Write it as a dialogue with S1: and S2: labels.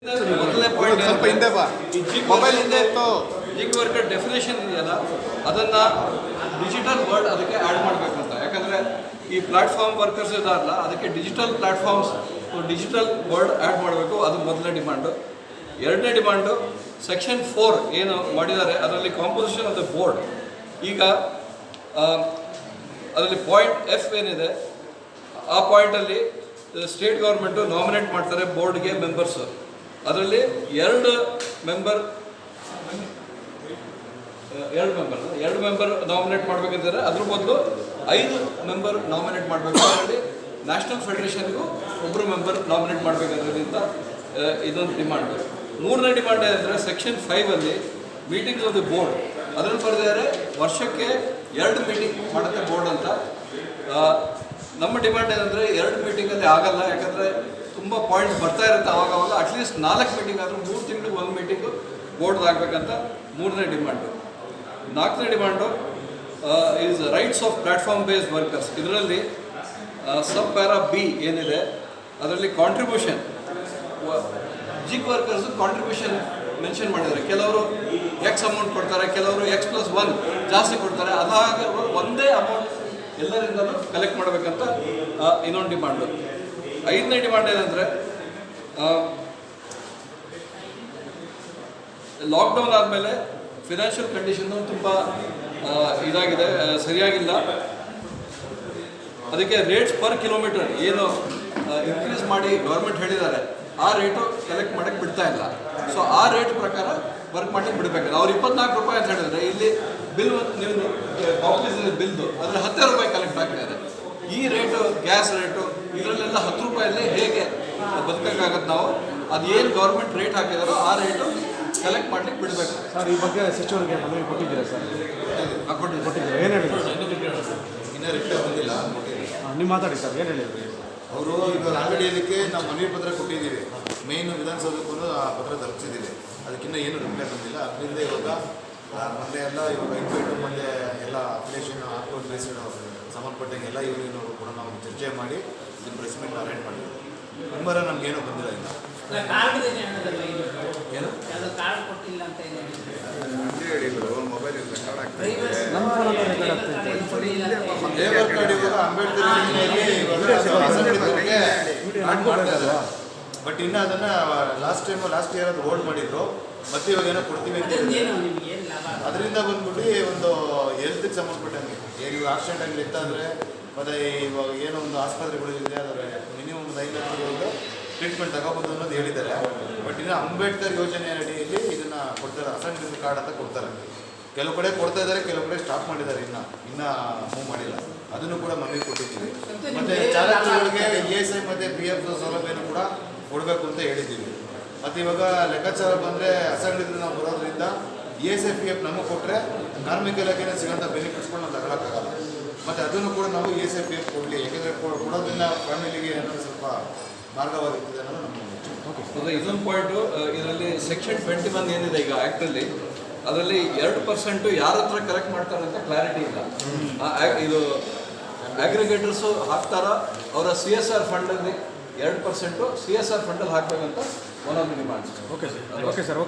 S1: ಮೊದಲನೇ ಪಾಯಿಂಟ್
S2: ಸ್ವಲ್ಪ ಹಿಂದೆ ಬಾ, ಮೊಬೈಲ್ ಹಿಂದೆ ಇತ್ತು.
S1: ಜಿಗ್ ವರ್ಕರ್ ಡೆಫಿನೇಷನ್ ಇದೆಯಲ್ಲ ಅದನ್ನು ಡಿಜಿಟಲ್ ವರ್ಡ್ ಅದಕ್ಕೆ ಆ್ಯಡ್ ಮಾಡಬೇಕಂತ. ಯಾಕಂದರೆ ಈ ಪ್ಲಾಟ್ಫಾರ್ಮ್ ವರ್ಕರ್ಸ್ ಇದಾರಲ್ಲ ಅದಕ್ಕೆ digital platforms digital word add ಮಾಡಬೇಕು. ಅದು ಮೊದಲನೇ ಡಿಮಾಂಡು. ಎರಡನೇ ಡಿಮಾಂಡು ಸೆಕ್ಷನ್ 4 ಏನು ಮಾಡಿದ್ದಾರೆ ಅದರಲ್ಲಿ ಕಾಂಪೋಸಿಷನ್ ಆಫ್ ದ ಬೋರ್ಡ್. ಈಗ ಅದರಲ್ಲಿ ಪಾಯಿಂಟ್ ಎಫ್ ಏನಿದೆ ಆ ಪಾಯಿಂಟಲ್ಲಿ ಸ್ಟೇಟ್ ಗೌರ್ಮೆಂಟು ನಾಮಿನೇಟ್ ಮಾಡ್ತಾರೆ ಬೋರ್ಡ್ಗೆ ಮೆಂಬರ್ಸು. ಅದರಲ್ಲಿ ಎರಡು ಮೆಂಬರ್ ನಾಮಿನೇಟ್ ಮಾಡಬೇಕಂತಾರೆ. ಅದ್ರ ಬದಲು 5 ಮೆಂಬರ್ ನಾಮಿನೇಟ್ ಮಾಡಬೇಕು. ಅದರಲ್ಲಿ ನ್ಯಾಷನಲ್ ಫೆಡರೇಷನ್ಗೂ ಒಬ್ಬರು ಮೆಂಬರ್ ನಾಮಿನೇಟ್ ಮಾಡಬೇಕಂದ್ರಿಂದ ಇದೊಂದು ಡಿಮಾಂಡು. ಮೂರನೇ ಡಿಮಾಂಡ್ ಏನಂದರೆ ಸೆಕ್ಷನ್ 5ಅಲ್ಲಿ ಮೀಟಿಂಗ್ಸ್ ಆಫ್ ದಿ ಬೋರ್ಡ್ ಅದರಲ್ಲಿ ಬರೆದಿದ್ದಾರೆ ವರ್ಷಕ್ಕೆ 2 ಮೀಟಿಂಗ್ ಮಾಡುತ್ತೆ ಬೋರ್ಡ್ ಅಂತ. ನಮ್ಮ ಡಿಮಾಂಡ್ ಏನಂದರೆ 2 ಮೀಟಿಂಗಲ್ಲಿ ಆಗಲ್ಲ, ಯಾಕಂದರೆ ತುಂಬ ಪಾಯಿಂಟ್ಸ್ ಬರ್ತಾ ಇರುತ್ತೆ ಅವಾಗವಾಗ. ಅಟ್ಲೀಸ್ಟ್ 4 ಮೀಟಿಂಗ್ ಆದರೂ 3 ತಿಂಗಳಿಗೆ 1 ಮೀಟಿಂಗು ಬೋರ್ಡ್ ಆಗಬೇಕಂತ ಮೂರನೇ ಡಿಮಾಂಡು. ನಾಲ್ಕನೇ demand is rights of platform based workers. ಇದರಲ್ಲಿ ಸಬ್ ಪ್ಯಾರಾ ಬಿ ಏನಿದೆ ಅದರಲ್ಲಿ ಕಾಂಟ್ರಿಬ್ಯೂಷನ್ ಜಿಗ್ ವರ್ಕರ್ಸು ಕಾಂಟ್ರಿಬ್ಯೂಷನ್ ಮೆನ್ಷನ್ ಮಾಡಿದ್ದಾರೆ. ಕೆಲವರು ಎಕ್ಸ್ ಅಮೌಂಟ್ ಕೊಡ್ತಾರೆ, ಕೆಲವರು X+1 ಜಾಸ್ತಿ ಕೊಡ್ತಾರೆ. ಅದಾಗ ಒಂದೇ ಅಮೌಂಟ್ ಎಲ್ಲರಿಂದಲೂ ಕಲೆಕ್ಟ್ ಮಾಡಬೇಕಂತ ಇನ್ನೊಂದು ಡಿಮಾಂಡು. 5ನೇ ಡಿಮಾಂಡ್ ಏನಂದರೆ ಲಾಕ್ಡೌನ್ ಆದಮೇಲೆ ಫಿನಾನ್ಷಿಯಲ್ ಕಂಡೀಷನ್ನು ತುಂಬ ಇದಾಗಿದೆ, ಸರಿಯಾಗಿಲ್ಲ. ಅದಕ್ಕೆ ರೇಟ್ಸ್ ಪರ್ ಕಿಲೋಮೀಟರ್ ಏನು ಇನ್ಕ್ರೀಸ್ ಮಾಡಿ ಗೌರ್ಮೆಂಟ್ ಹೇಳಿದ್ದಾರೆ ಆ ರೇಟು ಕಲೆಕ್ಟ್ ಮಾಡೋಕ್ಕೆ ಬಿಡ್ತಾ ಇಲ್ಲ. ಸೊ ಆ ರೇಟ್ ಪ್ರಕಾರ ವರ್ಕ್ ಮಾಡಿ ಬಿಡಬೇಕು. ಅವ್ರು 24 ರೂಪಾಯಿ ಅಂತ ಹೇಳಿದ್ರೆ ಇಲ್ಲಿ ಬಿಲ್ ನೀವು ಕಾಪೀಸ್ ಬಿಲ್ದು ಅದರಲ್ಲಿ 10 ರೂಪಾಯಿ ಕಲೆಕ್ಟ್ ಆಗಿದ್ದಾರೆ. ಈ ರೇಟು ಗ್ಯಾಸ್ ರೇಟು ಇದರಲ್ಲೆಲ್ಲ 10 ರೂಪಾಯಲ್ಲಿ ಹೇಗೆ ಬದುಕೋಕ್ಕಾಗತ್ತೆ ನಾವು? ಅದು ಏನು ಗೌರ್ಮೆಂಟ್ ರೇಟ್ ಹಾಕಿದಾರೋ ಆ ರೇಟು ಕಲೆಕ್ಟ್ ಮಾಡ್ಲಿಕ್ಕೆ ಬಿಡಬೇಕು.
S2: ಸರ್ ಈ ಬಗ್ಗೆ ಸಚಿವರಿಗೆ ಮನವಿ ಕೊಟ್ಟಿದ್ದೀರಾ ಸರ್? ಕೊಟ್ಟಿದ್ದೀರಾ? ಏನು ಹೇಳಿದ್ರು?
S3: ಇನ್ನೂ ರಿಪ್ಲೈ ಬಂದಿಲ್ಲ.
S2: ನೀವು ಮಾತಾಡಿ ಸರ್, ಏನು ಹೇಳಿದ್ರಿ?
S3: ಅವರು ಇವಾಗ ಆಲ್ರೆಡಿ ಇದಕ್ಕೆ ನಾವು ಮನವಿ ಪತ್ರ ಕೊಟ್ಟಿದ್ದೀವಿ. ಮೇಯ್ನು ವಿಧಾನಸೌಧಕ್ಕೂ ಆ ಪತ್ರ ತಲುಪಿಸಿದ್ದೀವಿ. ಅದಕ್ಕಿಂತ ಏನು ರಿಪ್ಲೈ ಬಂದಿಲ್ಲ. ಅದರಿಂದ ಇವಾಗ ಮೊನ್ನೆ ಎಲ್ಲ ಇವಾಗ ಇನ್ವೈಟು ಮತ್ತು ಎಲ್ಲ ಅಪ್ಲಿಕೇಶನ್ ಆಪ್ಲೋಡ್ ಬೇಸ್ಡ್ ಸಂಬಂಧಪಟ್ಟಂಗೆ ಎಲ್ಲ ಇವರು ಕೂಡ ನಾವು ಚರ್ಚೆ ಮಾಡಿ ಇದನ್ನು ಪ್ರೆಸ್ ಮೀಟ್ ಅರೇಂಜ್ ಮಾಡಿದ್ದೀವಿ. ನಂಬರ ನಮಗೇನು ಬಂದಿಲ್ಲ ಇಲ್ಲ. ಏನು ಹೇಳಿದ್ರು ಮೊಬೈಲ್ ರೆಕಾರ್ಡ್ ಆಗ್ತದೆ. ಲೇಬರ್ ಕಾರ್ಡ್ ಇವಾಗ ಅಂಬೇಡ್ಕರ್ ಬಟ್ ಇನ್ನು ಅದನ್ನು ಲಾಸ್ಟ್ ಇಯರ್ ಅದು ಹೋಲ್ಡ್ ಮಾಡಿದ್ರು. ಮತ್ತೆ ಇವಾಗ ಏನೋ ಕೊಡ್ತೀವಿ ಅಂತ ಅದರಿಂದ ಬಂದ್ಬಿಟ್ಟು ಒಂದು ಹೆಲ್ತ್ಗೆ ಸಂಬಂಧಪಟ್ಟಂಗೆ ಈಗ ಆಕ್ಸಿಡೆಂಟ್ ಆಗಿ ಇತ್ತಂದರೆ ಮತ್ತು ಇವಾಗ ಏನೋ ಒಂದು ಆಸ್ಪತ್ರೆಗಳಿದೆ ಅದರ ಮಿನಿಮಮ್ 5 ಲಕ್ಷ ಟ್ರೀಟ್ಮೆಂಟ್ ತಗೋಬೋದು ಅನ್ನೋದು ಹೇಳಿದ್ದಾರೆ. ಬಟ್ ಇನ್ನು ಅಂಬೇಡ್ಕರ್ ಯೋಜನೆ ಅಡಿಯಲ್ಲಿ ಇದನ್ನು ಕೊಡ್ತಾರೆ. ಅಸಂಘಟಿತ ಕಾರ್ಡ್ ಅಂತ ಕೊಡ್ತಾರೆ. ಕೆಲವು ಕಡೆ ಕೊಡ್ತಾ ಇದ್ದಾರೆ, ಕೆಲವು ಕಡೆ ಸ್ಟಾಪ್ ಮಾಡಿದ್ದಾರೆ, ಇನ್ನೂ ಮೂವ್ ಮಾಡಿಲ್ಲ. ಅದನ್ನು ಕೂಡ ಮನವಿ ಕೊಟ್ಟಿದ್ದೀವಿ. ಮತ್ತು ಚಾಲಕರುಗಳಿಗೆ ESI ಮತ್ತು PF ಸೌಲಭ್ಯನೂ ಕೂಡ ಕೊಡಬೇಕು ಅಂತ ಹೇಳಿದ್ದೀವಿ. ಮತ್ತು ಇವಾಗ ಲೆಕ್ಕಾಚಾರ ಬಂದರೆ ಅಸಂಘಟಿತ ನಾವು ಬರೋದ್ರಿಂದ ESI PF ನಮಗೆ ಕೊಟ್ಟರೆ ಕಾರ್ಮಿಕ ಇಲಾಖೆನೇ ಸಿಗೋಂಥ ಬೆನಿಫಿಟ್ಸ್ಗಳು ನಾವು ತಗೊಳಕ್ಕಾಗಲ್ಲ. ಮತ್ತು ಅದನ್ನು ಕೂಡ ನಾವು ESI PF ಕೊಡಲಿ, ಯಾಕೆಂದರೆ ಕೊಡೋದ್ರಿಂದ ಫ್ಯಾಮಿಲಿಗೆ ಏನಾದರೂ ಸ್ವಲ್ಪ ಮಾರ್ಗವಾಗಿರ್ತದೆ ಅನ್ನೋದು ನಮ್ಮ
S1: ಓಕೆ. ಇದೊಂದು ಪಾಯಿಂಟು. ಇದರಲ್ಲಿ ಸೆಕ್ಷನ್ 21 ಏನಿದೆ ಈಗ ಆ್ಯಕ್ಟಲ್ಲಿ ಅದರಲ್ಲಿ 2% ಯಾರ ಹತ್ರ ಕಲೆಕ್ಟ್ ಮಾಡ್ತಾರೆ ಅಂತ ಕ್ಲಾರಿಟಿ ಇಲ್ಲ. ಇದು ಅಗ್ರಿಗೇಟರ್ಸು ಹಾಕ್ತಾರ ಅವರ CSR ಫಂಡಲ್ಲಿ 2% CSR ಫಂಡಲ್ಲಿ ಹಾಕಬೇಕಂತ one of the demands.
S2: Okay sir.